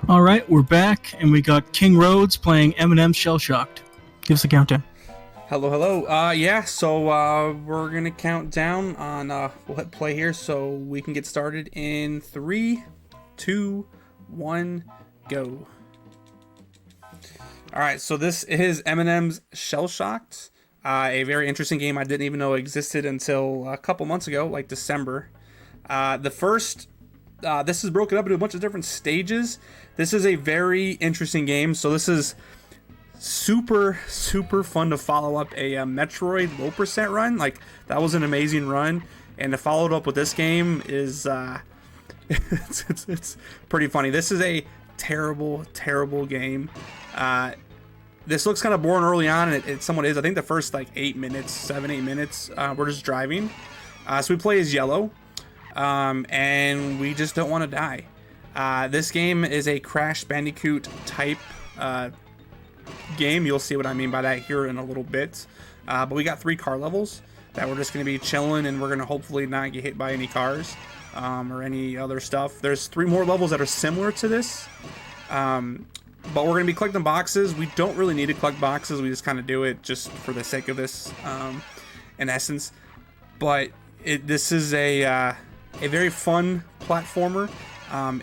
All right, we're back, and we got King Rhodes playing Eminem Shell Shocked. Give us a countdown. Hello, hello. We're gonna count down on. We'll hit play here so we can get started in 3, 2, 1, go. All right, so this is Eminem's Shell Shocked, a very interesting game I didn't even know existed until a couple months ago, like December. This is broken up into a bunch of different stages. This is a very interesting game. So this is super fun to follow up a Metroid low percent run. Like, that was an amazing run, and to follow it up with this game is it's pretty funny. This is a terrible game. This looks kind of boring early on, and it somewhat is. I think the first like 8 minutes, 7-8 minutes, we're just driving. So we play as Yellow. And we just don't want to die. This game is a Crash Bandicoot type game. You'll see what I mean by that here in a little bit. But we got 3 car levels that we're just going to be chilling, and we're going to hopefully not get hit by any cars or any other stuff. There's 3 more levels that are similar to this. But we're going to be collecting boxes. We don't really need to collect boxes. We just kind of do it just for the sake of this, in essence. But this is a very fun platformer.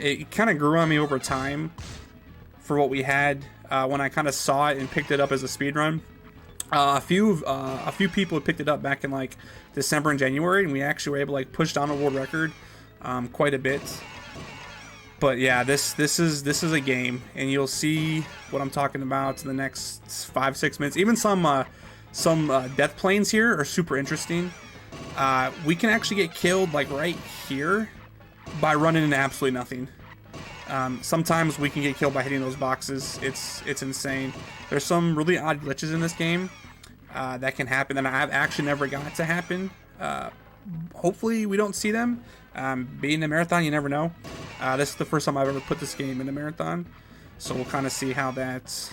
It kind of grew on me over time for what we had when I kind of saw it and picked it up as a speedrun. A few people had picked it up back in like December and January, and we actually were able to like push down a world record quite a bit. But yeah, this is a game, and you'll see what I'm talking about in the next 5-6 minutes. Even some death planes here are super interesting. We can actually get killed like right here by running into absolutely nothing. Sometimes we can get killed by hitting those boxes. It's insane. There's some really odd glitches in this game that can happen that I've actually never got to happen. Hopefully we don't see them. Being a marathon, you never know. This is the first time I've ever put this game in a marathon, so we'll kind of see how that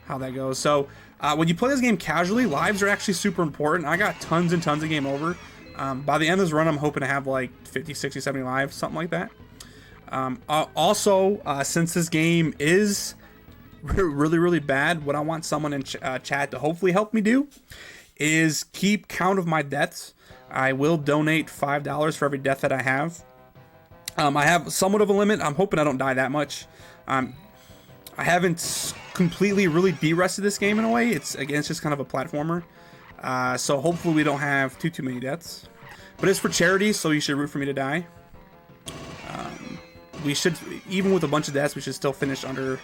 goes. So when you play this game casually, lives are actually super important. I got tons and tons of game over. By the end of this run, I'm hoping to have like 50, 60, 70 lives, something like that. Since this game is really bad, what I want someone in chat to hopefully help me do is keep count of my deaths. I will donate $5 for every death that I have. I have somewhat of a limit. I'm hoping I don't die that much. I haven't completely really de-rested this game in a way. It's just kind of a platformer. So hopefully we don't have too many deaths. But it's for charity, so you should root for me to die. We should, even with a bunch of deaths, we should still finish under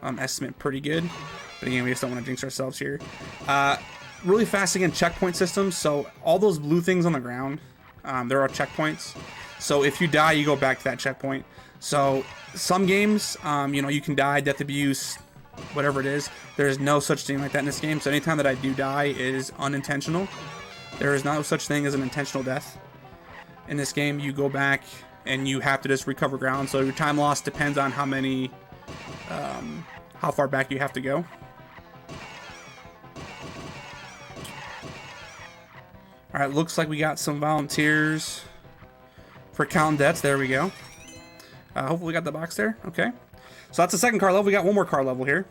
estimate pretty good. But again, we just don't want to jinx ourselves here. Really fast again, checkpoint systems. So all those blue things on the ground, there are checkpoints. So if you die, you go back to that checkpoint. So some games, you can die, death abuse, whatever it is. There is no such thing like that in this game. So anytime that I do die, it is unintentional. There is no such thing as an intentional death. In this game, you go back and you have to just recover ground. So your time loss depends on how far back you have to go. All right, looks like we got some volunteers for counting deaths. There we go. Hopefully we got the box there. Okay. So that's the second car level. We got one more car level here.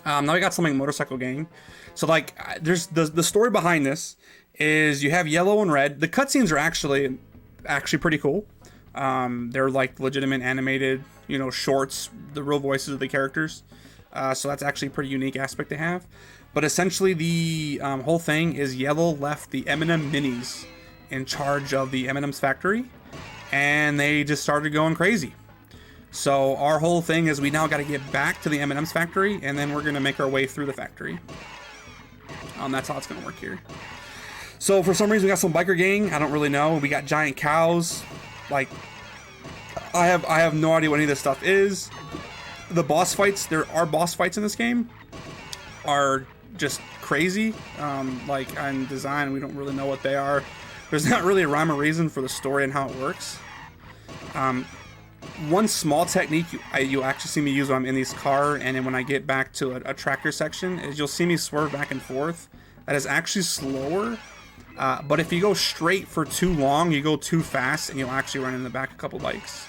Now we got something motorcycle gang. So like, there's the story behind this is you have yellow and red. The cutscenes are actually pretty cool. They're like legitimate animated, shorts, the real voices of the characters. So that's actually a pretty unique aspect to have. But essentially the whole thing is Yellow left the Eminem minis in charge of the M&M's factory, and they just started going crazy. So our whole thing is we now got to get back to the M&M's factory, and then we're going to make our way through the factory. That's how it's going to work here. So for some reason we got some biker gang. I don't really know. We got giant cows. Like, I have no idea what any of this stuff is. The boss fights, there are boss fights in this game, are just crazy. Like on design, we don't really know what they are. There's not really a rhyme or reason for the story and how it works. One small technique you'll actually see me use when I'm in this car, and then when I get back to a tractor section, is you'll see me swerve back and forth. That is actually slower, but if you go straight for too long, you go too fast, and you'll actually run in the back a couple bikes.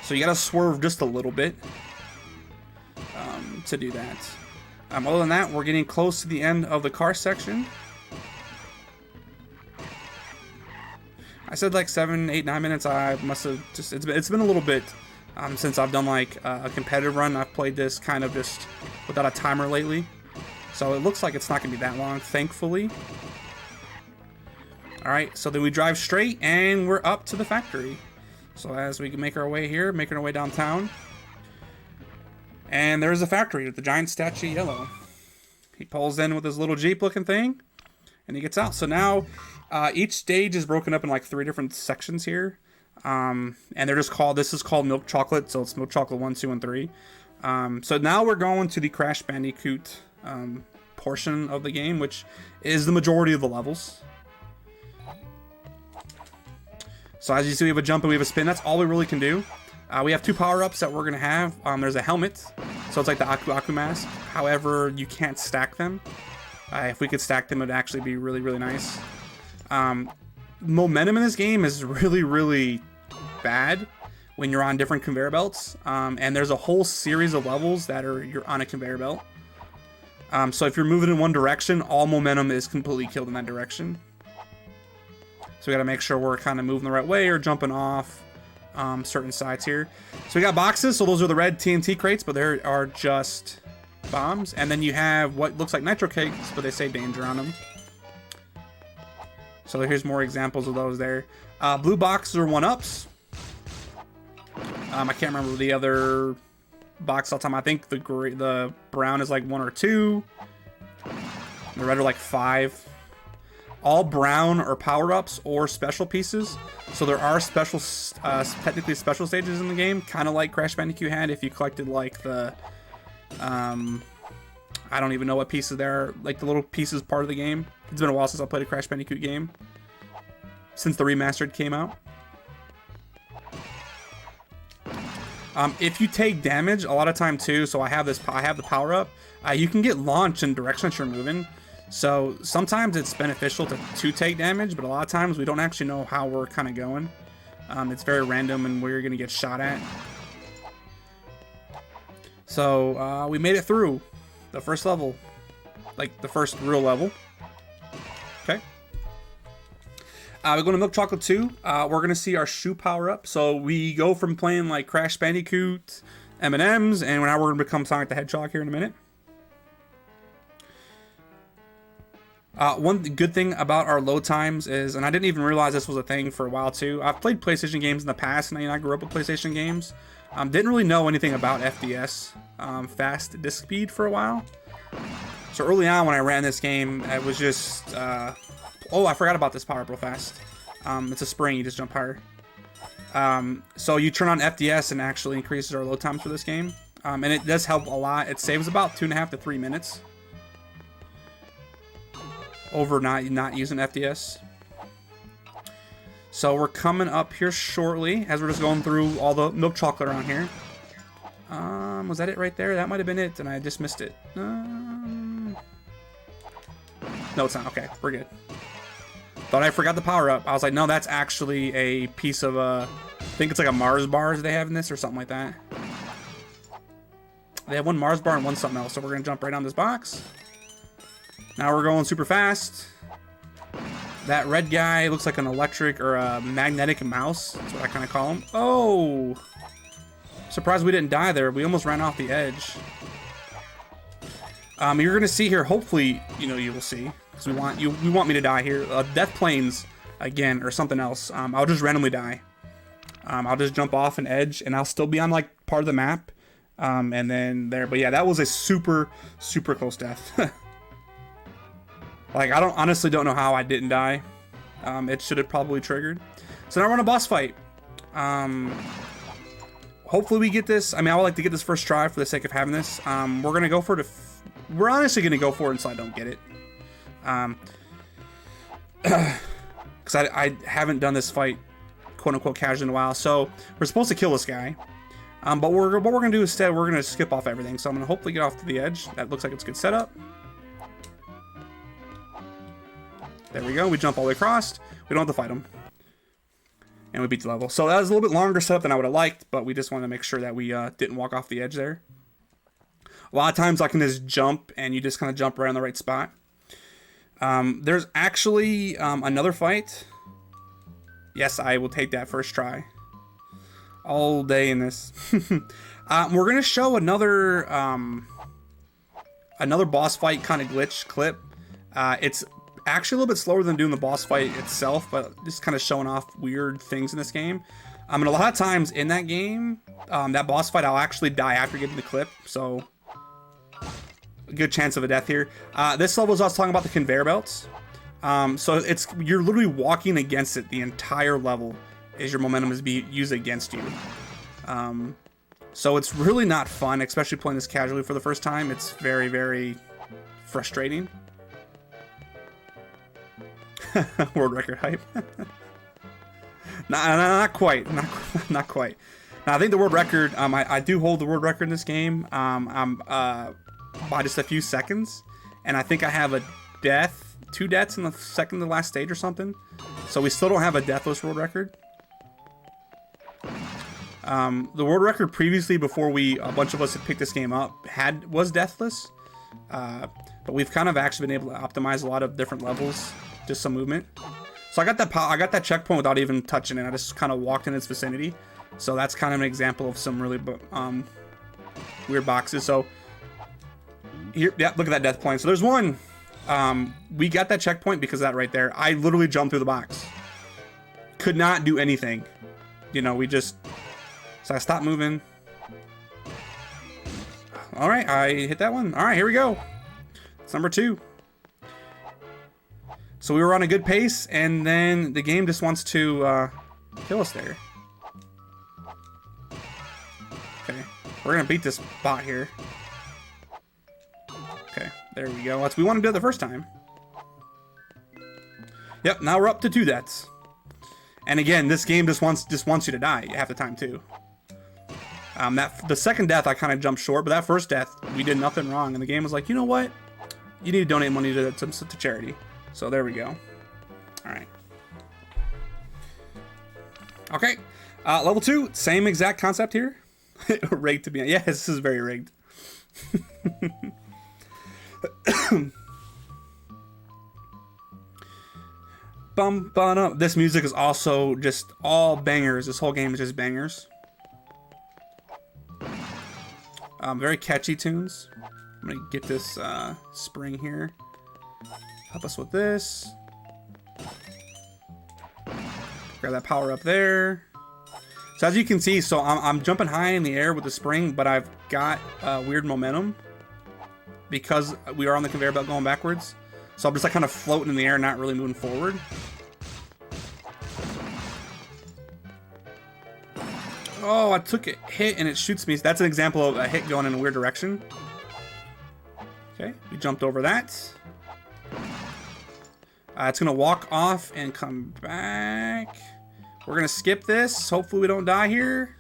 So you gotta swerve just a little bit to do that. Other than that, we're getting close to the end of the car section. I said like 7, 8, 9 minutes. I must have just, it's been a little bit since I've done like a competitive run. I've played this kind of just without a timer lately. So it looks like it's not gonna be that long, thankfully. All right, so then we drive straight and we're up to the factory. So as we make our way here, making our way downtown. And there's a factory with the giant statue yellow. He pulls in with his little Jeep looking thing and he gets out. So now each stage is broken up in like 3 different sections here. And they're just called, this is called milk chocolate. So it's milk chocolate 1, 2, and 3. So now we're going to the Crash Bandicoot portion of the game, which is the majority of the levels. So as you see, we have a jump and we have a spin. That's all we really can do. We have 2 power-ups that we're going to have. There's a helmet. So it's like the Aku Aku mask. However, you can't stack them. If we could stack them, it would actually be really, really nice. Momentum in this game is really, really bad when you're on different conveyor belts. And there's a whole series of levels that you're on a conveyor belt. So if you're moving in one direction, all momentum is completely killed in that direction. So we got to make sure we're kind of moving the right way or jumping off certain sides here. So we got boxes. So those are the red TNT crates, but there are just bombs. And then you have what looks like nitro cakes, but they say danger on them. So here's more examples of those there. Blue boxes are 1-ups. I can't remember the other box all the time. I think the brown is like 1 or 2. The red are like 5. All brown are power-ups or special pieces. So there are special, technically special stages in the game, kind of like Crash Bandicoot had if you collected like the, I don't even know what pieces there are, like the little pieces part of the game. It's been a while since I played a Crash Bandicoot game, since the remastered came out. If you take damage, a lot of time too, so I have the power-up, you can get launched in the direction that you're moving. So sometimes it's beneficial to take damage, but a lot of times we don't actually know how we're kind of going. It's very random and where you're going to get shot at. So we made it through the first level, like the first real level. Okay. We're going to Milk Chocolate 2. We're going to see our shoe power up. So we go from playing like Crash Bandicoot, M&Ms, and now we're going to become Sonic the Hedgehog here in a minute. One good thing about our load times is, and I didn't even realize this was a thing for a while too. I've played PlayStation games in the past, and I grew up with PlayStation games. Didn't really know anything about FDS, fast disk speed, for a while. So early on when I ran this game, it was just, oh, I forgot about this power up real fast. It's a spring, you just jump higher. So you turn on FDS and actually increases our load times for this game. And it does help a lot. It saves about 2.5 to 3 minutes. Over not using FDS. So we're coming up here shortly as we're just going through all the milk chocolate around here. Was that it right there? That might have been it, and I just missed it. No, it's not. Okay, we're good. Thought I forgot the power up. I was like, no, that's actually a piece of I think it's like a Mars bars they have in this or something like that. They have one Mars bar and one something else. So we're gonna jump right on this box. Now we're going super fast. That red guy looks like an electric or a magnetic mouse. That's what I kind of call him. Oh! Surprised we didn't die there. We almost ran off the edge. You're going to see here, hopefully, you will see. Because we want me to die here. Death planes, again, or something else. I'll just randomly die. I'll just jump off an edge, and I'll still be on, like, part of the map. And then there. But yeah, that was a super, super close death. Like, I honestly don't know how I didn't die. It should have probably triggered. So now we're on a boss fight. Hopefully we get this. I mean, I would like to get this first try for the sake of having this. We're going to go for it. We're honestly going to go for it until I don't get it. Because I haven't done this fight, quote-unquote, casually in a while. So we're supposed to kill this guy. But what we're going to do instead, we're going to skip off everything. So I'm going to hopefully get off to the edge. That looks like it's a good setup. There we go. We jump all the way across. We don't have to fight him. And we beat the level. So that was a little bit longer setup than I would have liked, but we just wanted to make sure that we didn't walk off the edge there. A lot of times I can just jump, and you just kind of jump right on the right spot. There's actually another fight. Yes, I will take that first try. All day in this. We're going to show another boss fight kind of glitch clip. It's actually a little bit slower than doing the boss fight itself, but just kind of showing off weird things in this game. And a lot of times in that game, that boss fight, I'll actually die after getting the clip, so a good chance of a death here. This level is us talking about the conveyor belts. So you're literally walking against it the entire level as your momentum is being used against you. So it's really not fun, especially playing this casually for the first time. It's very, very frustrating. World record hype. Not quite. Not quite. Now, I think the world record, I do hold the world record in this game by just a few seconds. And I think I have two deaths in the second to last stage or something. So we still don't have a deathless world record. The world record previously, before a bunch of us had picked this game up, was deathless. But we've kind of actually been able to optimize a lot of different levels, just some movement. So I got that checkpoint without even touching it. I just kind of walked in its vicinity. So that's kind of an example of some really weird boxes. So here, yeah, look at that death point. So there's one. We got that checkpoint because of that right there. I literally jumped through the box. Could not do anything. You know, so I stopped moving. All right, I hit that one. All right, here we go. It's number 2. So we were on a good pace, and then the game just wants to kill us there. Okay, we're gonna beat this bot here. Okay, there we go. We wanted to do it the first time. Yep, now we're up to 2 deaths. And again, this game just wants you to die half the time too. The second death I kind of jumped short, but that first death we did nothing wrong, and the game was like, you know what? You need to donate money to charity. So there we go. All right. Okay. Level 2, same exact concept here. Rigged to be. Yeah, this is very rigged. This music is also just all bangers. This whole game is just bangers. Very catchy tunes. I'm gonna get this spring here. Help us with this. Grab that power up there. So as you can see, I'm jumping high in the air with the spring, but I've got weird momentum because we are on the conveyor belt going backwards. So I'm just like kind of floating in the air, not really moving forward. Oh, I took a hit and it shoots me. That's an example of a hit going in a weird direction. Okay, we jumped over that. It's gonna walk off and come back. We're gonna skip this. Hopefully we don't die here.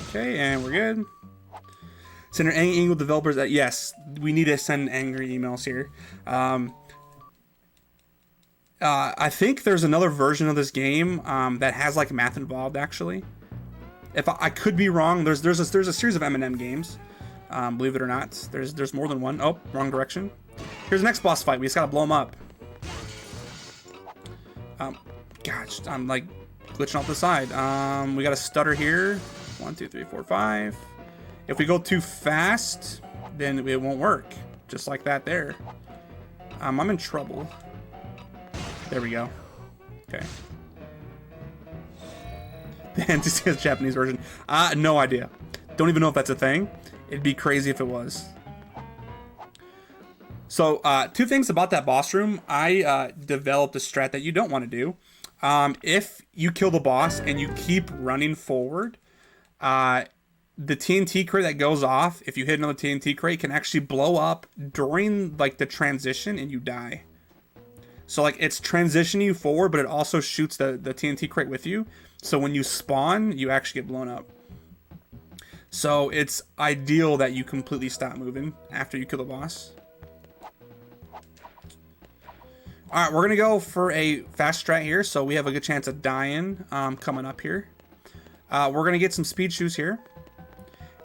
Okay, and we're good. Send an angry email developers that yes, we need to send angry emails here. I think there's another version of this game that has like math involved. Actually, if I could be wrong, there's a series of M&M games. Believe it or not, there's more than one. Oh, wrong direction. Here's the next boss fight. We just gotta blow him up. Gosh, I'm like glitching off the side. We got a stutter here. 1, 2, 3, 4, 5. If we go too fast, then it won't work. Just like that there. I'm in trouble. There we go. Okay. The NCC's Japanese version. No idea. Don't even know if that's a thing. It'd be crazy if it was. So, 2 things about that boss room. I developed a strat that you don't want to do. If you kill the boss and you keep running forward, the TNT crate that goes off, if you hit another TNT crate, can actually blow up during like the transition and you die. So like it's transitioning you forward, but it also shoots the TNT crate with you. So when you spawn, you actually get blown up. So it's ideal that you completely stop moving after you kill the boss. All right, we're gonna go for a fast strat here, so we have a good chance of dying coming up here. We're gonna get some speed shoes here,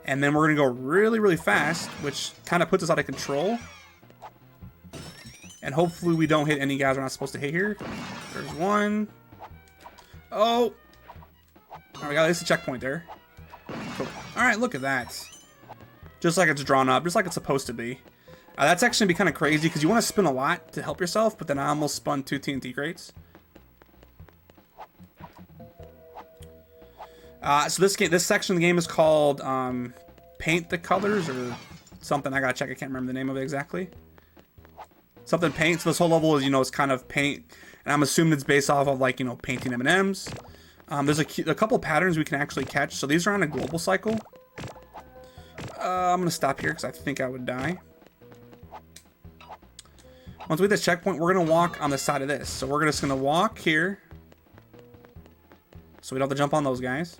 and then we're gonna go really, really fast, which kind of puts us out of control. And hopefully we don't hit any guys we're not supposed to hit here. There's one. Oh, we got at least a checkpoint there. Cool. All right, look at that. Just like it's drawn up, just like it's supposed to be. That's actually be kind of crazy because you want to spin a lot to help yourself, but then I almost spun 2 TNT crates. So this section of the game is called Paint the Colors or something. I gotta check. I can't remember the name of it exactly. Something paint. So this whole level is, it's kind of paint, and I'm assuming it's based off of like, painting M&Ms. There's a couple patterns we can actually catch. So these are on a global cycle. I'm gonna stop here because I think I would die. Once we hit this checkpoint, we're gonna walk on the side of this. So we're just gonna walk here, so we don't have to jump on those guys.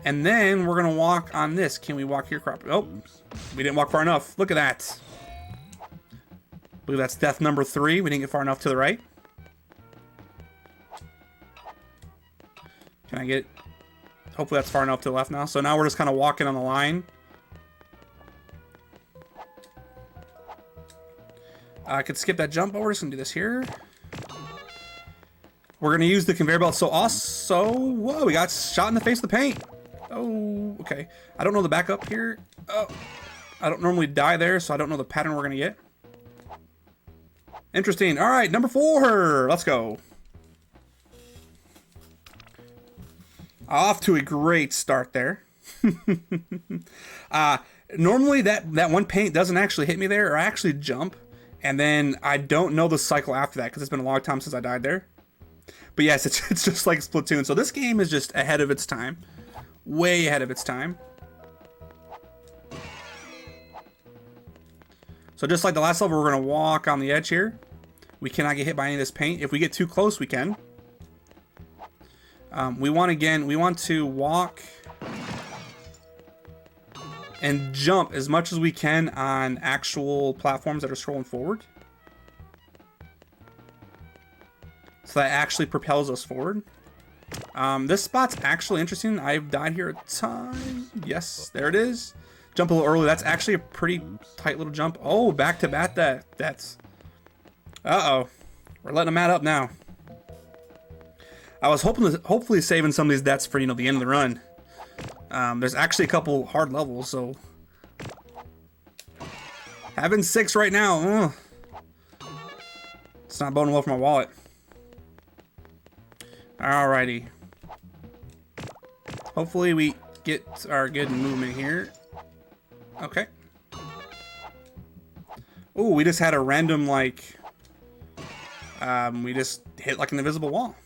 And then we're gonna walk on this. Can we walk here? Crap. Oh, we didn't walk far enough. Look at that. I believe that's death number 3. We didn't get far enough to the right. Can I get? Hopefully that's far enough to the left now. So now we're just kind of walking on the line. I could skip that jump, but we're just gonna do this here. We're gonna use the conveyor belt. So also, whoa, we got shot in the face with the paint. Oh, okay. I don't know the backup here. Oh, I don't normally die there, so I don't know the pattern we're gonna get. Interesting. All right, number 4. Let's go. Off to a great start there. Normally that one paint doesn't actually hit me there, or I actually jump. And then I don't know the cycle after that because it's been a long time since I died there. But yes, it's just like Splatoon. So this game is just ahead of its time. Way ahead of its time. So just like the last level, we're going to walk on the edge here. We cannot get hit by any of this paint. If we get too close, we can. We want to walk and jump as much as we can on actual platforms that are scrolling forward. So that actually propels us forward. This spot's actually interesting. I've died here a ton. Yes, there it is. Jump a little early. That's actually a pretty tight little jump. Oh, back to bat that's... Uh-oh. We're letting them add up now. I was hopefully saving some of these deaths for, the end of the run. There's actually a couple hard levels, so having 6 right now, it's not boding well for my wallet. Alrighty. Hopefully we get our good movement here. Okay. Oh, we just had a random we just hit like an invisible wall.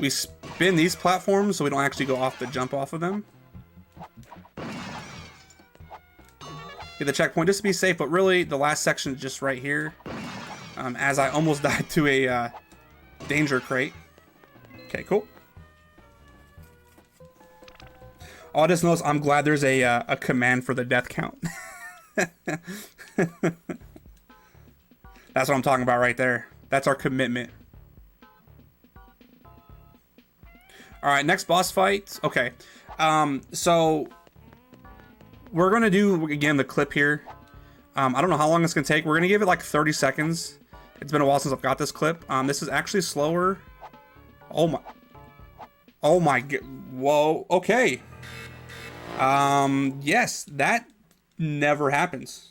We spin these platforms so we don't actually go off the jump off of them. Get the checkpoint just to be safe, but really the last section is just right here. As I almost died to a danger crate. Okay, cool. Oh, I just noticed I'm glad there's a command for the death count. That's what I'm talking about right there. That's our commitment. Alright, next boss fight. Okay. So we're gonna do again the clip here. I don't know how long it's gonna take. We're gonna give it like 30 seconds. It's been a while since I've got this clip. This is actually slower. Oh my god. Whoa. Okay. Yes, that never happens.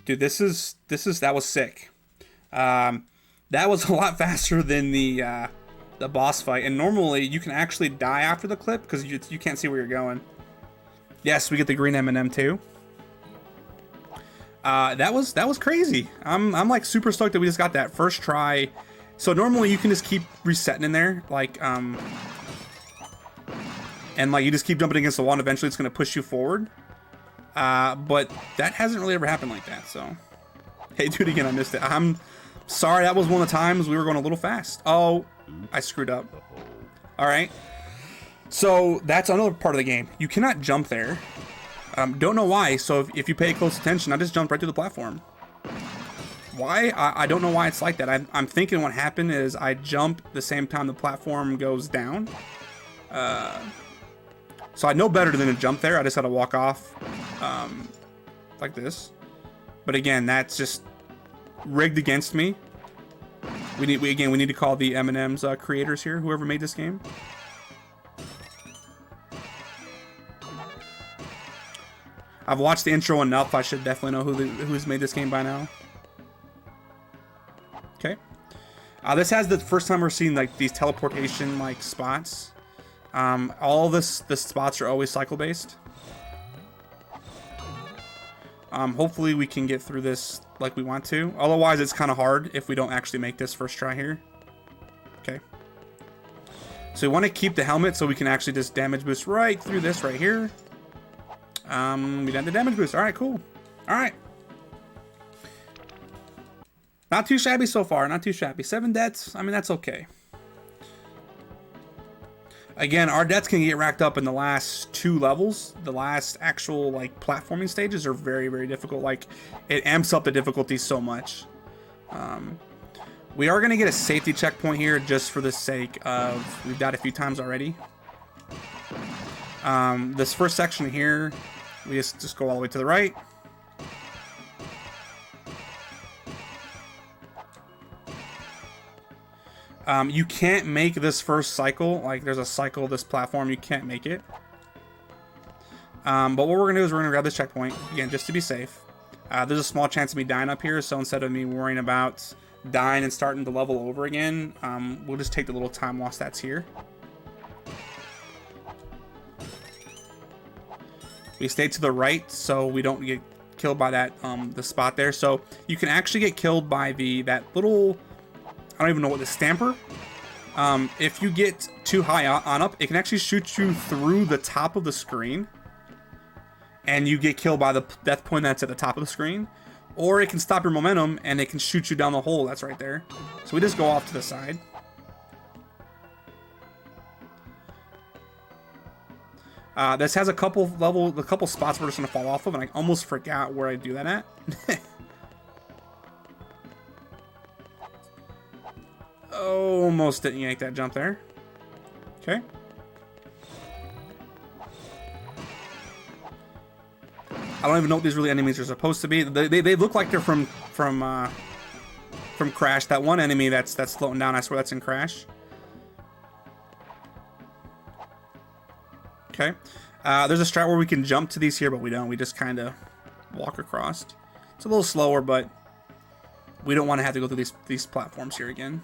Dude, that was sick. That was a lot faster than the boss fight, and normally you can actually die after the clip because you can't see where you're going. Yes, we get the green M&M too. That was crazy. I'm like super stoked that we just got that first try. So normally you can just keep resetting in there, and you just keep jumping against the wall, and eventually it's gonna push you forward. But that hasn't really ever happened like that. So, hey, do it again. I missed it. I'm sorry. That was one of the times we were going a little fast. Oh, I screwed up. All right. So that's another part of the game. You cannot jump there. Don't know why. So if you pay close attention, I just jumped right through the platform. Why? I don't know why it's like that. I'm thinking what happened is I jump the same time the platform goes down. So I know better than to jump there. I just had to walk off like this. But again, that's just rigged against me. We need to call the M&M's creators here, whoever made this game. I've watched the intro enough. I should definitely know who's made this game by now. Okay. This has the first time we're seeing like these teleportation like spots. All the spots are always cycle based. Hopefully we can get through this like we want to. Otherwise it's kind of hard if we don't actually make this first try here. Okay. So we want to keep the helmet so we can actually just damage boost right through this right here. We got the damage boost. All right, cool. All right. Not too shabby so far. Not too shabby. 7 deaths. I mean, that's okay. Again, our deaths can get racked up in the last 2 levels. The last actual like platforming stages are very, very difficult. Like it amps up the difficulty so much. We are going to get a safety checkpoint here just for the sake of we've died a few times already. This first section here, we just go all the way to the right. You can't make this first cycle. Like there's a cycle of this platform, you can't make it. But what we're gonna do is we're gonna grab this checkpoint again just to be safe. There's a small chance of me dying up here, so instead of me worrying about dying and starting the level over again, we'll just take the little time loss that's here. We stay to the right so we don't get killed by that the spot there. So you can actually get killed by that little, I don't even know what, the stamper. If you get too high on up, it can actually shoot you through the top of the screen and you get killed by the death point that's at the top of the screen, or it can stop your momentum and it can shoot you down the hole that's right there. So we just go off to the side. This has a couple spots we're just gonna fall off of, and I almost forgot where I do that at. Almost didn't yank that jump there. Okay. I don't even know what these really enemies are supposed to be. They look like they're from Crash. That one enemy that's floating down, I swear that's in Crash. Okay. There's a strat where we can jump to these here, but we don't. We just kind of walk across. It's a little slower, but we don't want to have to go through these platforms here again.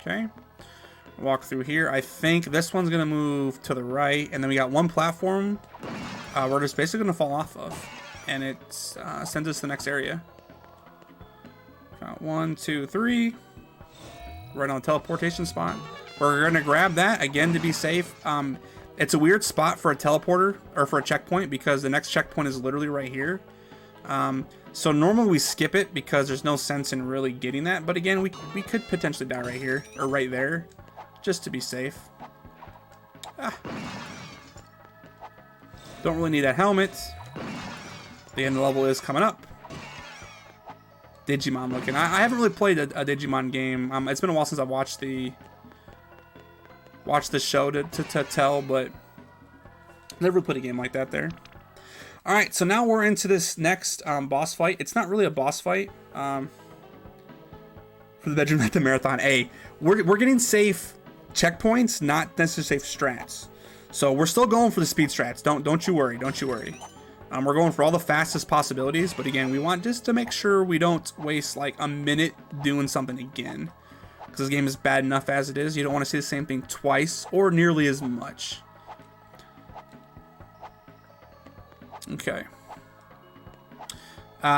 Okay. Walk through here. I think this one's going to move to the right, and then we got one platform we're just basically going to fall off of, and it sends us to the next area. Got 1, 2, 3. Right on the teleportation spot. We're going to grab that again to be safe. It's a weird spot for a teleporter or for a checkpoint because the next checkpoint is literally right here. So normally we skip it because there's no sense in really getting that. But again, we could potentially die right here or right there just to be safe. Don't really need that helmet. The end of the level is coming up. Digimon looking. I haven't really played a Digimon game. It's been a while since I've watched the show to tell, but never played a game like that there. All right, so now we're into this next boss fight. It's not really a boss fight for the Bedroom at the Marathon. We're getting safe checkpoints, not necessarily safe strats. So we're still going for the speed strats. Don't you worry. Don't you worry. We're going for all the fastest possibilities, but again, we want just to make sure we don't waste like a minute doing something again. Because this game is bad enough as it is. You don't want to see the same thing twice or nearly as much. Okay.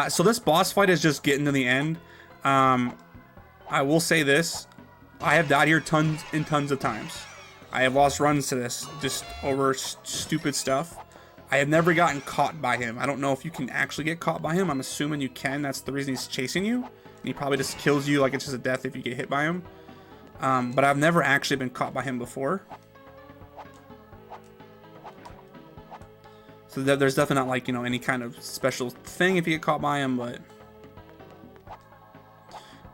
So this boss fight is just getting to the end. I will say this. I have died here tons and tons of times. I have lost runs to this just over stupid stuff. I have never gotten caught by him. I don't know if you can actually get caught by him. I'm assuming you can. That's the reason he's chasing you. And he probably just kills you like it's just a death if you get hit by him. But I've never actually been caught by him before. So there's definitely not like, you know, any kind of special thing if you get caught by him, but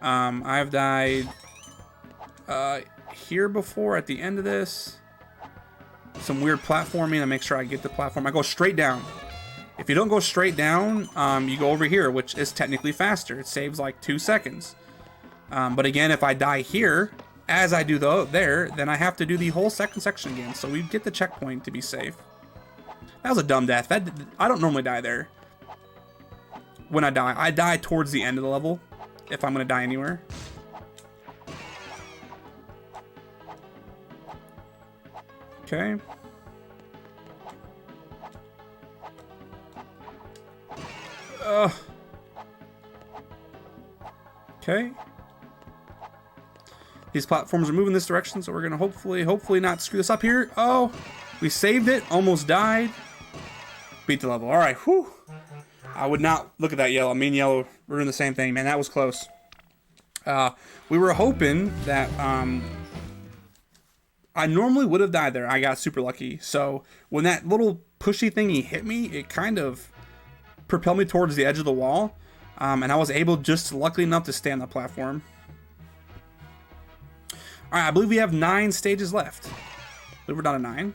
I've died here before at the end of this. Some weird platforming to make sure I get the platform. I go straight down. If you don't go straight down, you go over here, which is technically faster. It saves like 2 seconds. But again, if I die here, as I do there, then I have to do the whole second section again. So we get the checkpoint to be safe. That was a dumb death. I don't normally die there. When I die towards the end of the level, if I'm going to die anywhere. Okay. Okay. These platforms are moving this direction, so we're gonna hopefully not screw this up here. Oh, we saved it. Almost died. Beat the level. All right. Whew. I would not look at that yellow. Me and yellow were doing the same thing, man. That was close. We were hoping that I normally would have died there. I got super lucky. So when that little pushy thingy hit me, it kind of propelled me towards the edge of the wall, and I was able just luckily enough to stay on the platform. All right, I believe we have 9 stages left. I believe we're down to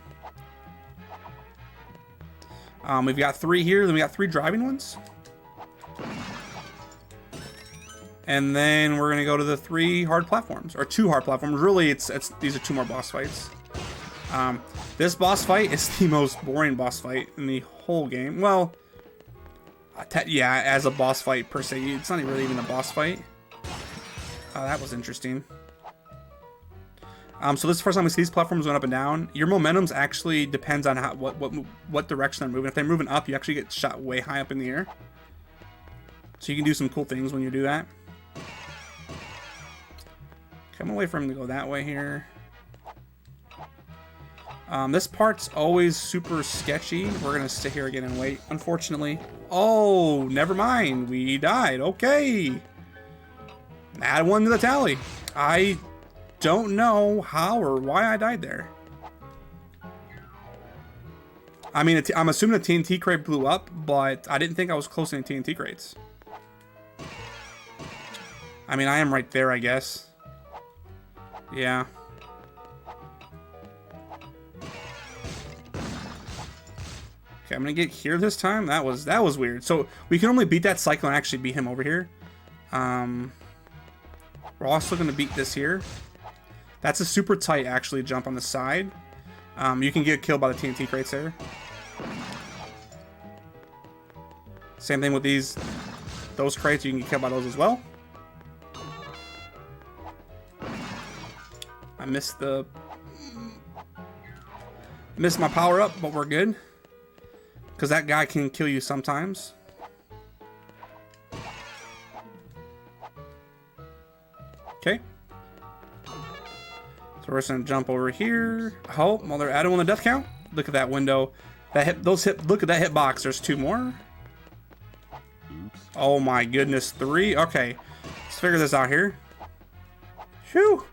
9. We've got 3 here, then we got 3 driving ones. And then we're gonna go to the 3 hard platforms, or 2 hard platforms. Really, these are 2 more boss fights. This boss fight is the most boring boss fight in the whole game. Well, yeah, as a boss fight per se, it's not really even a boss fight. That was interesting. So this is the first time we see these platforms going up and down. Your momentum's actually depends on what direction they're moving. If they're moving up, you actually get shot way high up in the air. So you can do some cool things when you do that. Come away from him to go that way here. This part's always super sketchy. We're gonna sit here again and wait, unfortunately. Oh, never mind. We died. Okay. Add 1 to the tally. I don't know how or why I died there. I mean, I'm assuming the TNT crate blew up, but I didn't think I was close to any TNT crates. I mean, I am right there, I guess. Yeah. Okay, I'm gonna get here this time. That was weird. So we can only beat that cycle and actually beat him over here. We're also gonna beat this here. That's a super tight actually jump on the side. You can get killed by the TNT crates there. Same thing with those crates. You can get killed by those as well. I missed my power up, but we're good. Because that guy can kill you sometimes. Okay. So we're just gonna jump over here. Oh, well, they're adding on the death count. Look at that window. Look at that hitbox. There's 2 more. Oh my goodness, 3. Okay, let's figure this out here. Phew.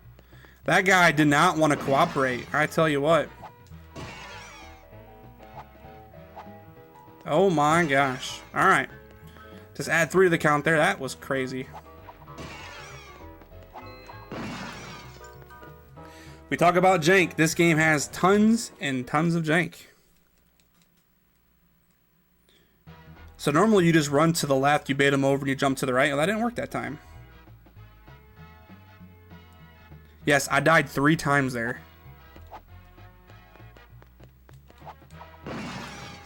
That guy did not want to cooperate. I tell you what. Oh my gosh. All right. Just add 3 to the count there. That was crazy. We talk about jank. This game has tons and tons of jank. So normally you just run to the left, you bait him over, and you jump to the right. Well, that didn't work that time. Yes, I died 3 times there.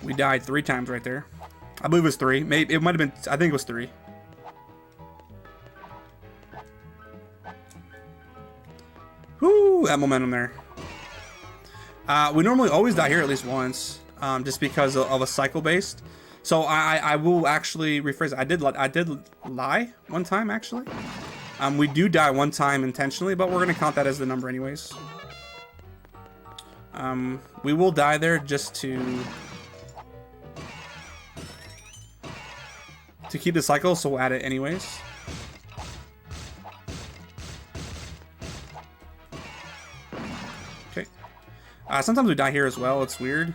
We died 3 times right there. I believe it was 3. Maybe it might have been. I think it was 3. Whoo! That momentum there. We normally always die here at least once, just because of a cycle based. So I will actually rephrase it. I did lie one time actually. We do die 1 time intentionally, but we're gonna count that as the number anyways. We will die there just to keep the cycle, so we'll add it anyways. Okay. Sometimes we die here as well. It's weird.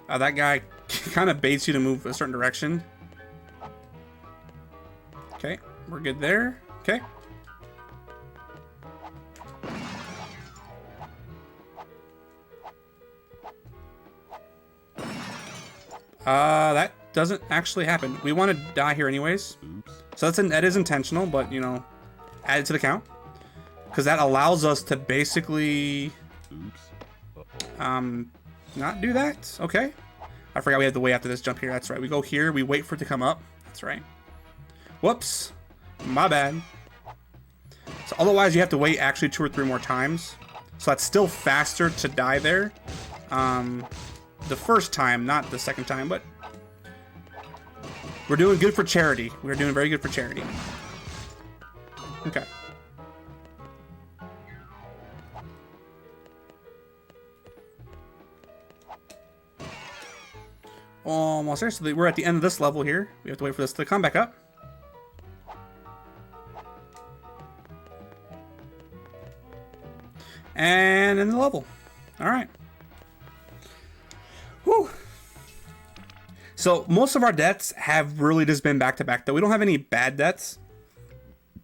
That guy kind of baits you to move a certain direction. Okay, we're good there. Okay. That doesn't actually happen. We want to die here anyways. Oops. So that is intentional, but, you know, add it to the count. Because that allows us to basically... not do that. Okay. I forgot we had to wait after this jump here. That's right. We go here. We wait for it to come up. That's right. Whoops. My bad. So otherwise, you have to wait actually 2 or 3 more times. So that's still faster to die there. The first time, not the second time, but we're doing good for charity. We're doing very good for charity. Okay. Almost there. So we're at the end of this level here. We have to wait for this to come back up. And in the level. All right. Whew. So most of our deaths have really just been back to back, though. We don't have any bad deaths,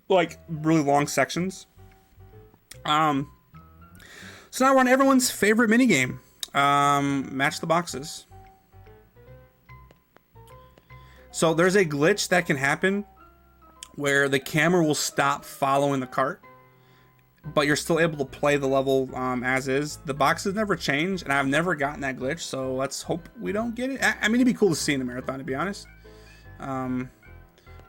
like really long sections. So now we're on everyone's favorite minigame. Match the boxes. So there's a glitch that can happen where the camera will stop following the cart, but you're still able to play the level as is. The boxes never change, and I've never gotten that glitch, so let's hope we don't get it. I mean, it'd be cool to see in the marathon, to be honest. One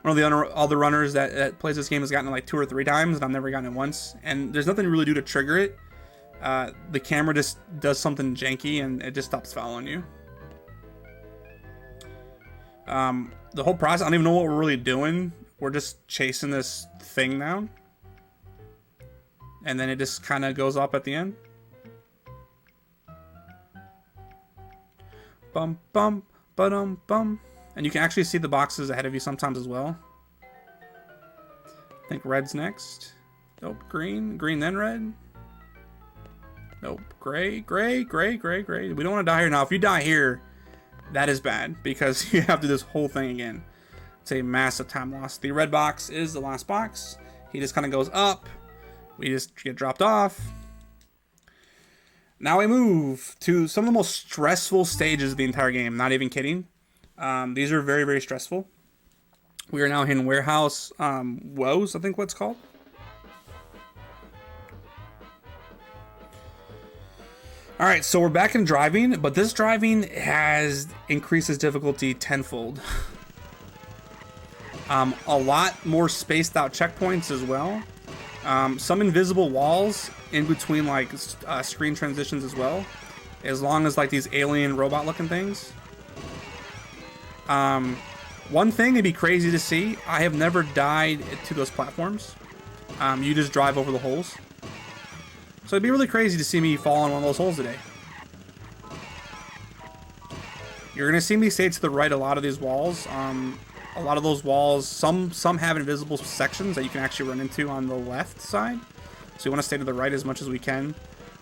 of the other runners that plays this game has gotten it like 2 or 3 times, and I've never gotten it once. And there's nothing to really do to trigger it. The camera just does something janky, and it just stops following you. The whole process, I don't even know what we're really doing. We're just chasing this thing down. And then it just kind of goes up at the end. Bum, bum, ba-dum, bum. And you can actually see the boxes ahead of you sometimes as well. I think red's next. Nope, green. Green, then red. Nope, gray, gray, gray, gray, gray. We don't want to die here. Now, if you die here, that is bad, because you have to do this whole thing again. It's a massive time loss. The red box is the last box. He just kind of goes up. We just get dropped off. Now we move to some of the most stressful stages of the entire game. Not even kidding. These are very, very stressful. We are now in warehouse woes, I think what's called. All right, so we're back in driving, but this driving has increases difficulty tenfold. A lot more spaced out checkpoints as well. Some invisible walls in between like screen transitions as well, as long as like these alien robot looking things. One thing it'd be crazy to see, I have never died to those platforms. You just drive over the holes. So it'd be really crazy to see me fall in one of those holes today. You're gonna see me stay to the right a lot of these walls. A lot of those walls, some have invisible sections that you can actually run into on the left side. So you want to stay to the right as much as we can.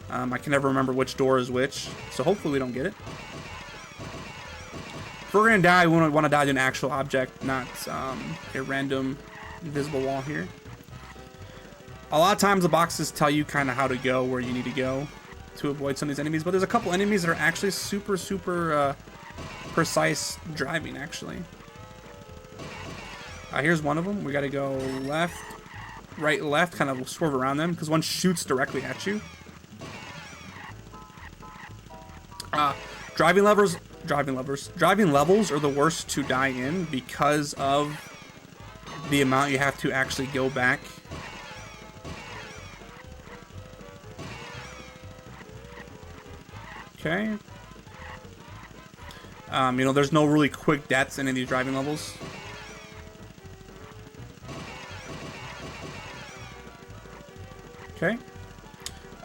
I can never remember which door is which, so hopefully we don't get it. If we're gonna die, we want to die to an actual object, not a random invisible wall here. A lot of times the boxes tell you kind of how to go, where you need to go to avoid some of these enemies, but there's a couple enemies that are actually super precise driving, actually. Here's one of them. We got to go left, right, left, kind of swerve around them, because one shoots directly at you. Driving levels are the worst to die in because of the amount you have to actually go back. Okay. You know, there's no really quick deaths in any of these driving levels. Okay.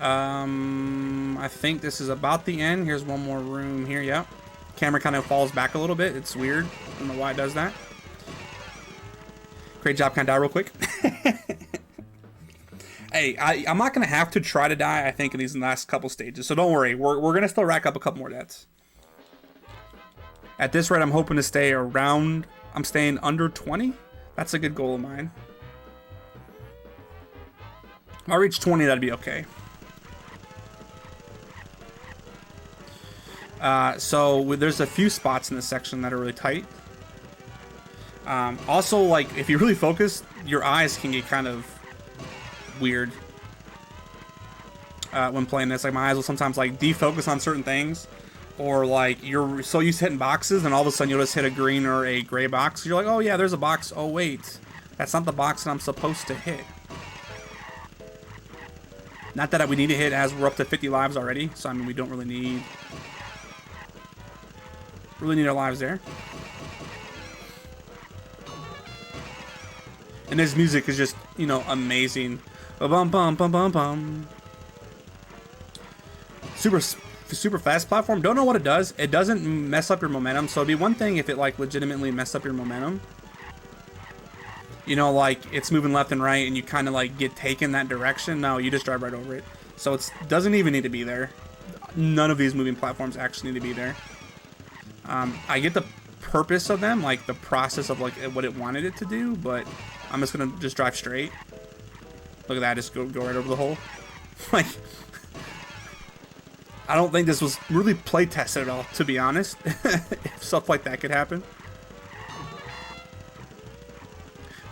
I think this is about the end. Here's one more room here. Yep. Camera kind of falls back a little bit. It's weird. I don't know why it does that. Great job. Can I die real quick? Hey, I'm not going to have to try to die, I think, in these last couple stages. So don't worry. We're going to still rack up a couple more deaths. At this rate, I'm hoping to stay around, I'm staying under 20. That's a good goal of mine. If I reach 20, that'd be okay. So there's a few spots in this section that are really tight. Also, like, if you really focus, your eyes can get kind of weird when playing this. Like, my eyes will sometimes, like, defocus on certain things. Or, like, you're so used to hitting boxes, and all of a sudden you'll just hit a green or a gray box. You're like, oh, yeah, there's a box. Oh, wait. That's not the box that I'm supposed to hit. Not that we need to hit, as we're up to 50 lives already. So, I mean, we don't really need our lives there. And his music is just, you know, amazing. Bum bum bum bum bum. Super fast platform. Don't know what it does. It doesn't mess up your momentum. So it'd be one thing if it like legitimately messed up your momentum. You know, like it's moving left and right, and you kind of like get taken that direction. No, you just drive right over it. So it doesn't even need to be there. None of these moving platforms actually need to be there. I get the purpose of them, like the process of like what it wanted it to do, but I'm just gonna just drive straight. Look at that, just go right over the hole. Like, I don't think this was really play tested at all, to be honest. If stuff like that could happen.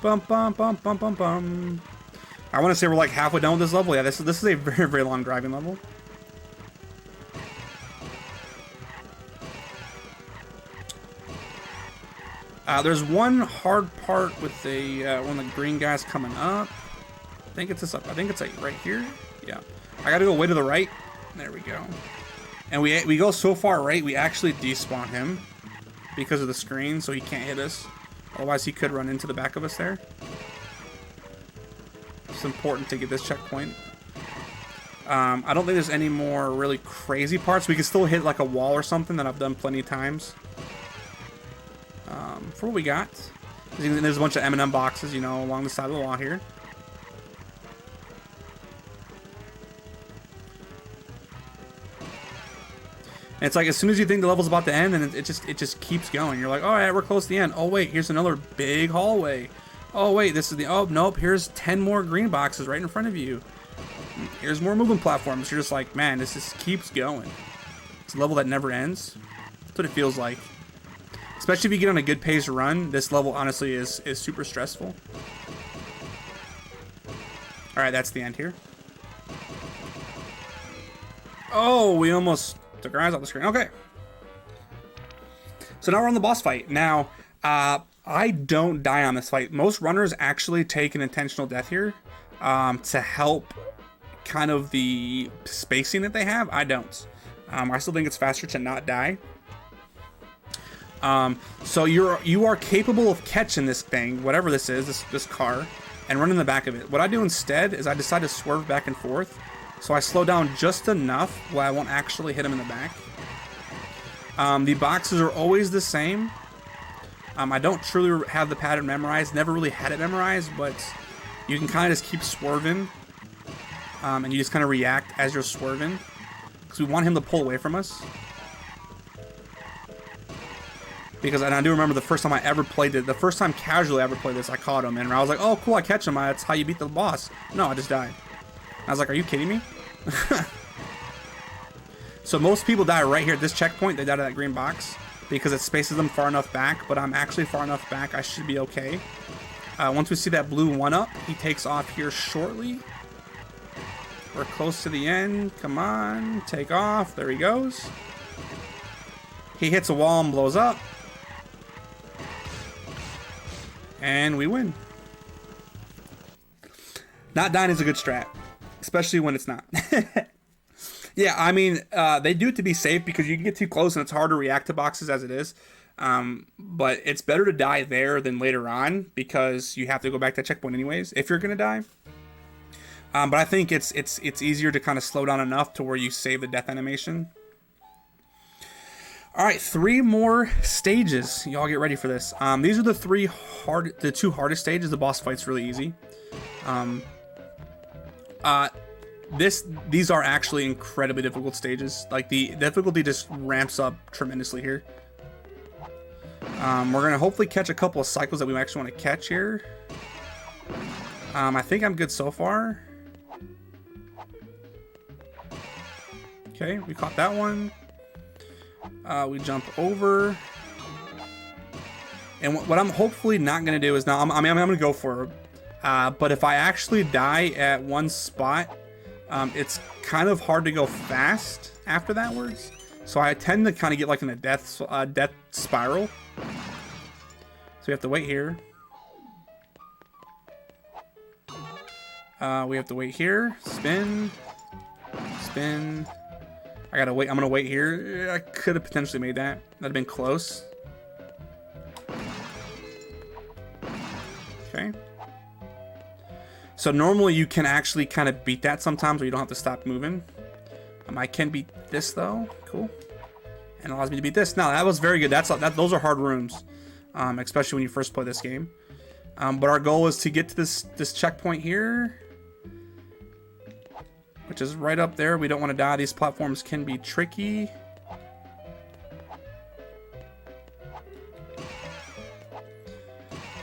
Bum bum bum bum bum bum. I want to say we're like halfway done with this level. Yeah, this is a very, very long driving level. There's one hard part with the one of the green guys coming up. I think it's this up. I think it's like right here. Yeah, I gotta go way to the right. There we go. And we go so far right, we actually despawn him because of the screen, so he can't hit us. Otherwise, he could run into the back of us there. It's important to get this checkpoint. I don't think there's any more really crazy parts. We can still hit like a wall or something that I've done plenty of times. For what we got, there's a bunch of M&M boxes, you know, along the side of the wall here. And it's like as soon as you think the level's about to end, and it just keeps going. You're like, all right, we're close to the end. Oh wait, here's another big hallway. Oh wait, this is the, oh nope, here's 10 more green boxes right in front of you. Here's more moving platforms. You're just like, man, this just keeps going. It's a level that never ends. That's what it feels like. Especially if you get on a good pace run, this level honestly is super stressful. All right, that's the end here. Oh, we almost took our eyes off the screen. Okay. So now we're on the boss fight. Now, I don't die on this fight. Most runners actually take an intentional death here to help kind of the spacing that they have. I don't. I still think it's faster to not die. So you are capable of catching this thing, whatever this is, this car, and running the back of it. What I do instead is I decide to swerve back and forth. So I slow down just enough where I won't actually hit him in the back. The boxes are always the same. I don't truly have the pattern memorized. Never really had it memorized, but you can kind of just keep swerving. And you just kind of react as you're swerving. Because we want him to pull away from us. Because, and I do remember the first time I ever played it, the first time casually I ever played this, I caught him. And I was like, oh, cool, I catch him. That's how you beat the boss. No, I just died. I was like, are you kidding me? So most people die right here at this checkpoint. They die to that green box because it spaces them far enough back. But I'm actually far enough back. I should be okay. Once we see that blue 1-up, he takes off here shortly. We're close to the end. Come on, take off. There he goes. He hits a wall and blows up. And we win. Not dying is a good strat. Especially when it's not. Yeah, I mean, they do it to be safe because you can get too close and it's hard to react to boxes as it is. But it's better to die there than later on because you have to go back to that checkpoint anyways if you're going to die. But I think it's easier to kind of slow down enough to where you save the death animation. All right, 3 more stages. Y'all get ready for this. These are the 2 hardest stages. The boss fight's really easy. These are actually incredibly difficult stages. Like the difficulty just ramps up tremendously here. We're gonna hopefully catch a couple of cycles that we actually want to catch here. I think I'm good so far. Okay, we caught that one. We jump over. And what I'm hopefully not gonna do is now I'm gonna go for it. But if I actually die at one spot, it's kind of hard to go fast after that words. So I tend to kind of get like in a death spiral. So we have to wait here. We have to wait here. Spin. Spin. I gotta wait. I'm gonna wait here. I could have potentially made that. That'd have been close. Okay. So normally you can actually kind of beat that sometimes where you don't have to stop moving. I can beat this though. Cool. And allows me to beat this. Now that was very good. Those are hard rooms, especially when you first play this game. But our goal is to get to this checkpoint here, which is right up there. We don't want to die. These platforms can be tricky.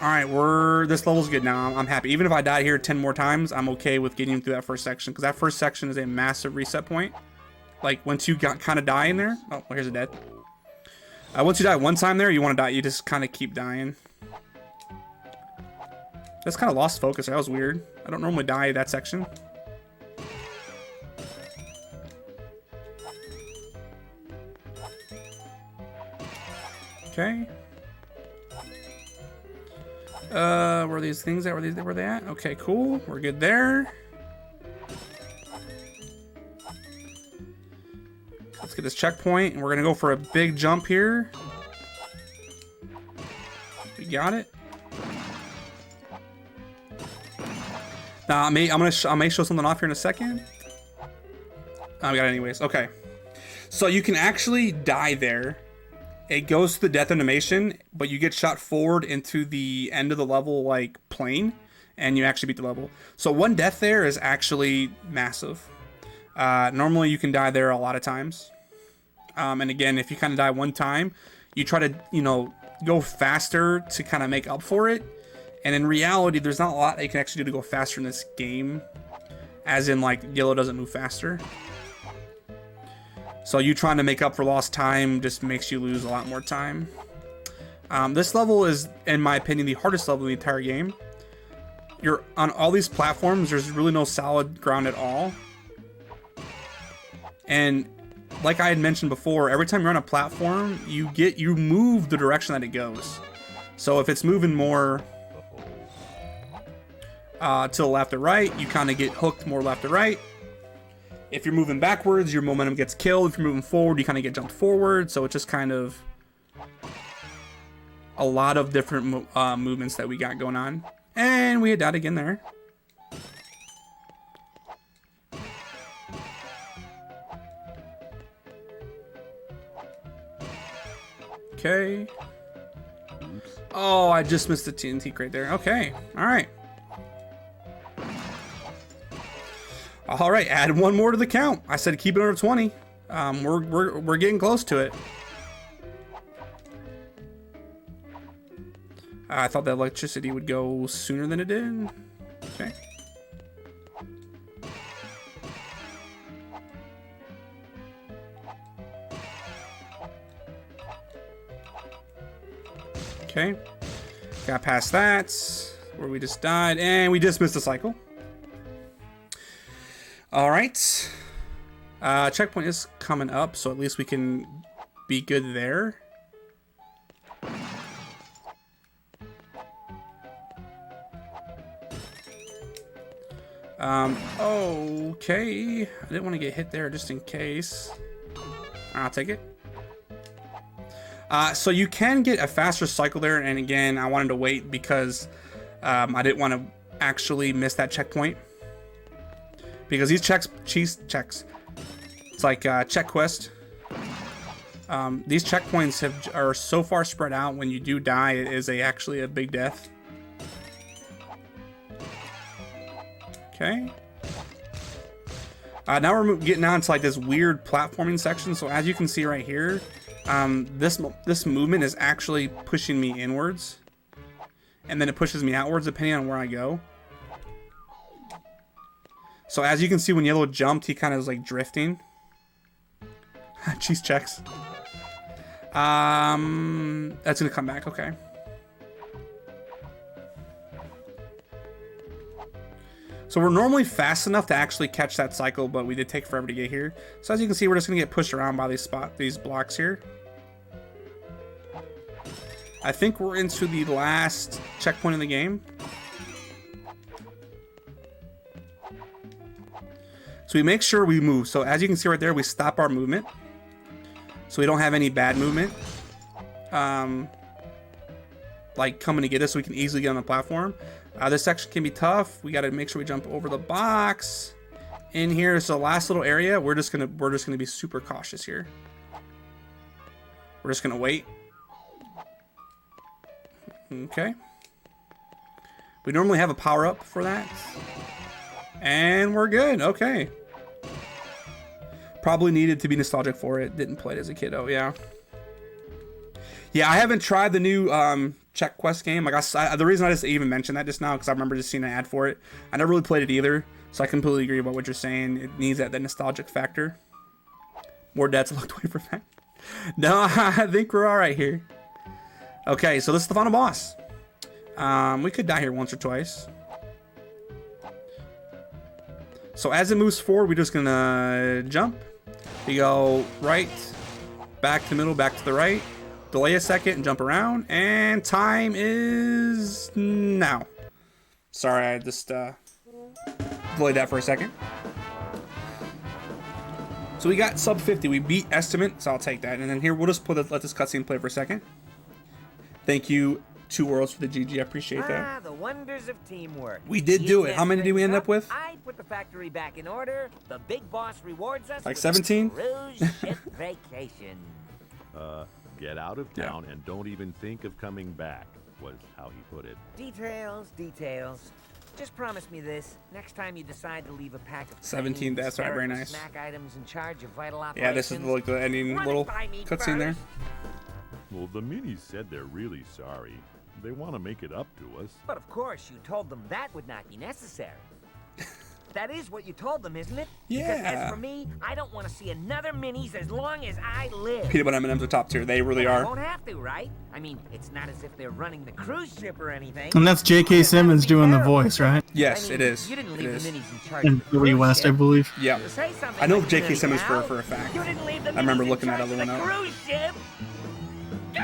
All right, this level's good now. I'm happy. Even if I die here 10 more times, I'm okay with getting through that first section, because that first section is a massive reset point. Like once you kind of die in there. Oh, well, here's a dead. Once you die one time there, you want to die. You just kind of keep dying. That's kind of lost focus. That was weird. I don't normally die that section. Okay. Were these things at? Were they at? Okay, cool. We're good there. Let's get this checkpoint, and we're gonna go for a big jump here. We got it. Now I may show something off here in a second. Oh, we got it anyways. Okay, so you can actually die there. It goes to the death animation, but you get shot forward into the end of the level like plane, and you actually beat the level. So one death there is actually massive. Normally you can die there a lot of times. And again, if you kind of die one time, you try to, go faster to kind of make up for it. And in reality, there's not a lot that you can actually do to go faster in this game. As in, like, yellow doesn't move faster. So you trying to make up for lost time just makes you lose a lot more time. This level is, in my opinion, the hardest level in the entire game. You're on all these platforms, there's really no solid ground at all. And like I had mentioned before, every time you're on a platform, you move the direction that it goes. So if it's moving more to the left or right, you kind of get hooked more left or right. If you're moving backwards, your momentum gets killed. If you're moving forward, you kind of get jumped forward. So it's just kind of a lot of different movements that we got going on. And we had died again there. Okay. Oh, I just missed the TNT crate there. Okay. All right. All right, add one more to the count. I said keep it under 20. We're getting close to it. I thought that electricity would go sooner than it did. Okay. Okay. Got past that, where we just died, and we just missed a cycle. All right. Checkpoint is coming up, so at least we can be good there. Okay. I didn't want to get hit there just in case. I'll take it. So you can get a faster cycle there, and again, I wanted to wait because I didn't want to actually miss that checkpoint. Because these checks, it's like check quest. These checkpoints are so far spread out. When you do die, it is actually a big death. Okay. Now we're getting on to like this weird platforming section. So as you can see right here, This movement is actually pushing me inwards, and then it pushes me outwards depending on where I go. So as you can see, when yellow jumped, he kind of was like drifting. Cheese checks. That's gonna come back. Okay. So we're normally fast enough to actually catch that cycle, but we did take forever to get here. So as you can see, we're just gonna get pushed around by these blocks here. I think we're into the last checkpoint in the game. So we make sure we move. So as you can see right there, we stop our movement. So we don't have any bad movement. Like coming to get us, so we can easily get on the platform. This section can be tough. We got to make sure we jump over the box. In here, so last little area, we're just gonna be super cautious here. We're just gonna wait. Okay. We normally have a power up for that. And we're good. Okay. Probably needed to be nostalgic for it. Didn't play it as a kiddo. Yeah. Yeah, I haven't tried the new Check Quest game. Like the reason I just even mentioned that just now, because I remember just seeing an ad for it. I never really played it either, so I completely agree with what you're saying. It needs that nostalgic factor. More deaths looked away from that. No, I think we're all right here. Okay, so this is the final boss. We could die here once or twice. So as it moves forward, we're just gonna jump. We go right, back to middle, back to the right. Delay a second and jump around, and time is now. Sorry, I just delayed that for a second. So we got sub 50. We beat estimate, so I'll take that. And then here we'll just let this cutscene play for a second. Thank you, Two Worlds, for the GG. I appreciate that. The wonders of teamwork. We did do it. How many did we end up with? I put the factory back in order. The big boss rewards us like with 17. Cruise ship vacation. Get out of town and don't even think of coming back, was how he put it. Details. Just promise me this. Next time you decide to leave a pack of 17, that's right, very nice. snack items in charge of vital operations. Yeah, this is like the ending little cutscene there. Well, the minis said they're really sorry. They want to make it up to us. But of course, you told them that would not be necessary. That is what you told them, isn't it? Yeah. Because as for me, I don't want to see another minis as long as I live. Peanut butter M&Ms are top tier. They really are. I won't have to, right? I mean, it's not as if they're running the cruise ship or anything. And that's J.K. Simmons doing the voice, right? Yes, I mean, it is. You didn't leave the minis in charge And of the Billy cruise West, I ship. believe. Yeah. Say something I know like J.K. that Simmons now. for a fact. You didn't leave the I remember minis in looking that charge other of one the up. cruise ship.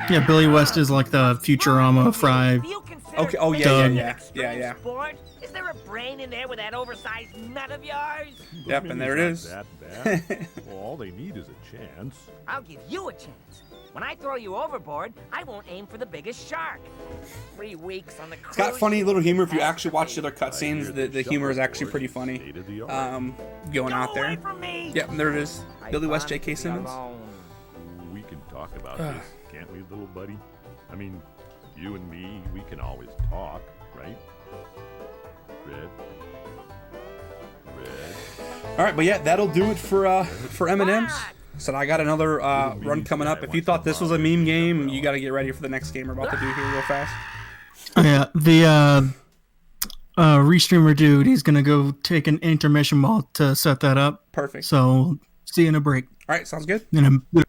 Yeah, Billy West is like the Futurama Fry. Do you consider Okay, oh, yeah, fishing yeah, an yeah. extreme Yeah, yeah. sport? Is there a brain in there with that oversized nut of yours? Yep, and there it is. That bad. Well, all they need is a chance. I'll give you a chance. When I throw you overboard, I won't aim for the biggest shark. 3 weeks on the cruise. It's got funny little humor if you actually watch the other I cutscenes. hear The humor is actually pretty funny. State of the art. Going out Go away there. from me! Yep, there it is. I Billy West, promise J.K. to be Simmons. alone. We can talk about this, can't we, little buddy? I mean, you and me, we can always talk, right? Red. All right, but yeah, that'll do it for M&M's. So I got another run coming up. If you thought this was a meme game, you got to get ready for the next game we're about to do here real fast. Oh, yeah, the restreamer dude, he's gonna go take an intermission while to set that up. Perfect. So see you in a break. All right, sounds good. In a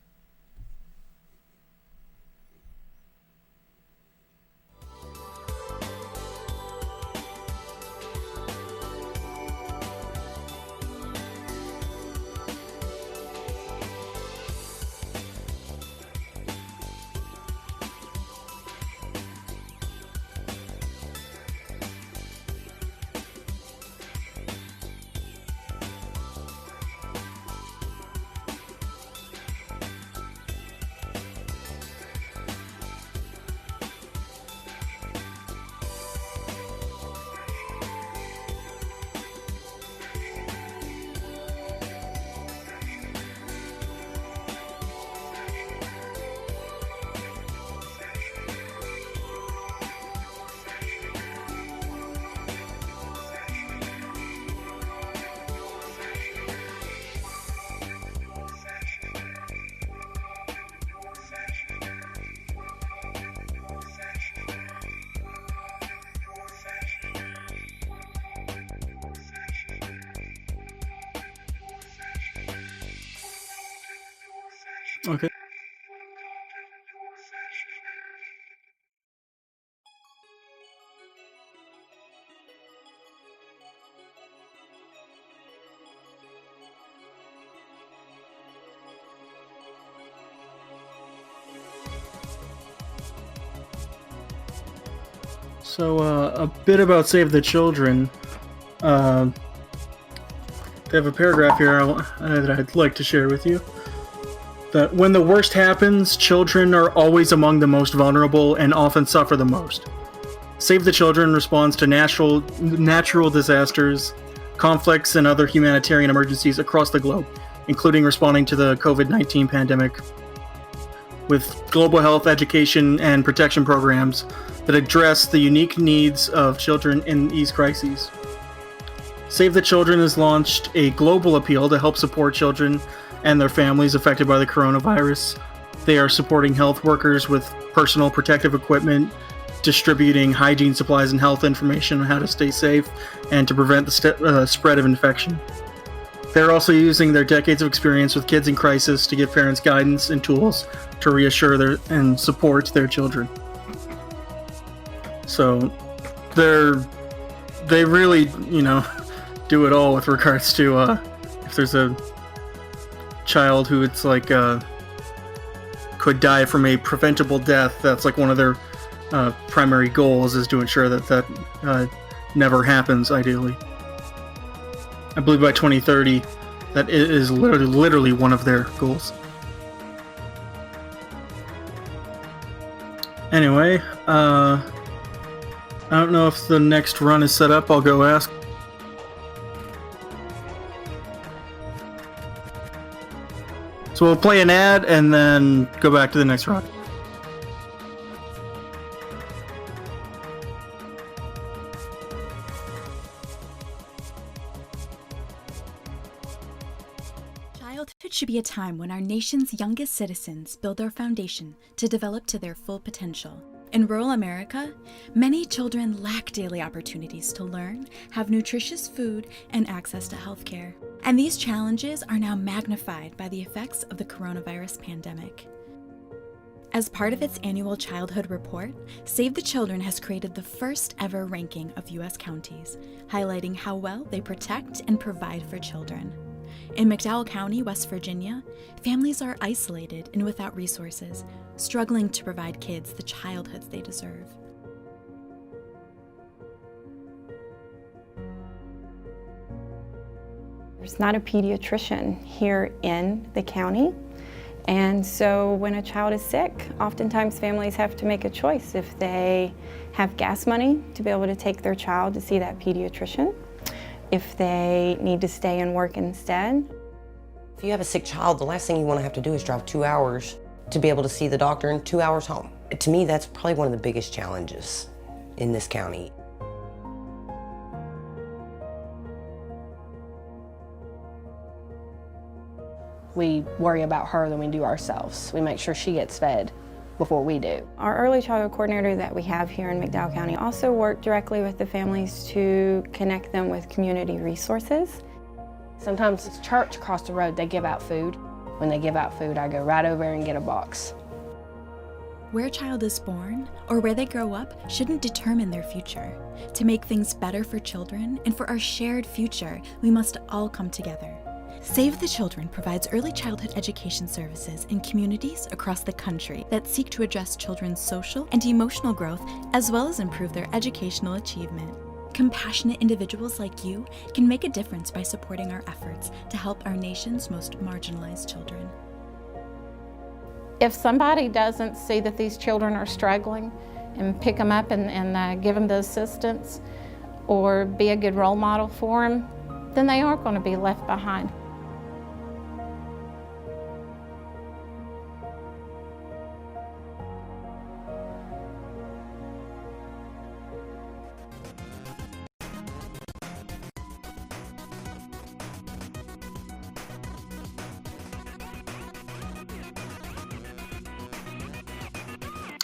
So, a bit about Save the Children. They have a paragraph here that I'd like to share with you. That when the worst happens, children are always among the most vulnerable and often suffer the most. Save the Children responds to natural disasters, conflicts, and other humanitarian emergencies across the globe, including responding to the COVID-19 pandemic, with global health, education, and protection programs that address the unique needs of children in these crises. Save the Children has launched a global appeal to help support children and their families affected by the coronavirus. They are supporting health workers with personal protective equipment, distributing hygiene supplies and health information on how to stay safe and to prevent the spread of infection. They're also using their decades of experience with kids in crisis to give parents guidance and tools to reassure and support their children. So they really, do it all with regards to if there's a child who it's like could die from a preventable death. That's like one of their primary goals, is to ensure that never happens, ideally. I believe by 2030 that it is literally one of their goals. Anyway, I don't know if the next run is set up. I'll go ask. So we'll play an ad and then go back to the next run. Childhood should be a time when our nation's youngest citizens build their foundation to develop to their full potential. In rural America, many children lack daily opportunities to learn, have nutritious food, and access to healthcare. And these challenges are now magnified by the effects of the coronavirus pandemic. As part of its annual childhood report, Save the Children has created the first ever ranking of U.S. counties, highlighting how well they protect and provide for children. In McDowell County, West Virginia, families are isolated and without resources, struggling to provide kids the childhoods they deserve. There's not a pediatrician here in the county, and so when a child is sick, oftentimes families have to make a choice if they have gas money to be able to take their child to see that pediatrician, if they need to stay and work instead. If you have a sick child, the last thing you want to have to do is drive 2 hours to be able to see the doctor and 2 hours home. To me, that's probably one of the biggest challenges in this county. We worry about her than we do ourselves. We make sure she gets fed before we do. Our early childhood coordinator that we have here in McDowell County also work directly with the families to connect them with community resources. Sometimes it's church across the road, they give out food. When they give out food, I go right over and get a box. Where a child is born or where they grow up shouldn't determine their future. To make things better for children and for our shared future, we must all come together. Save the Children provides early childhood education services in communities across the country that seek to address children's social and emotional growth as well as improve their educational achievement. Compassionate individuals like you can make a difference by supporting our efforts to help our nation's most marginalized children. If somebody doesn't see that these children are struggling and pick them up and give them the assistance or be a good role model for them, then they are going to be left behind.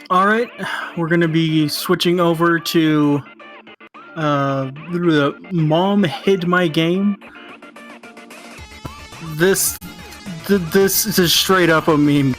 All right, we're going to be switching over to Mom Hid My Game. This is straight up a meme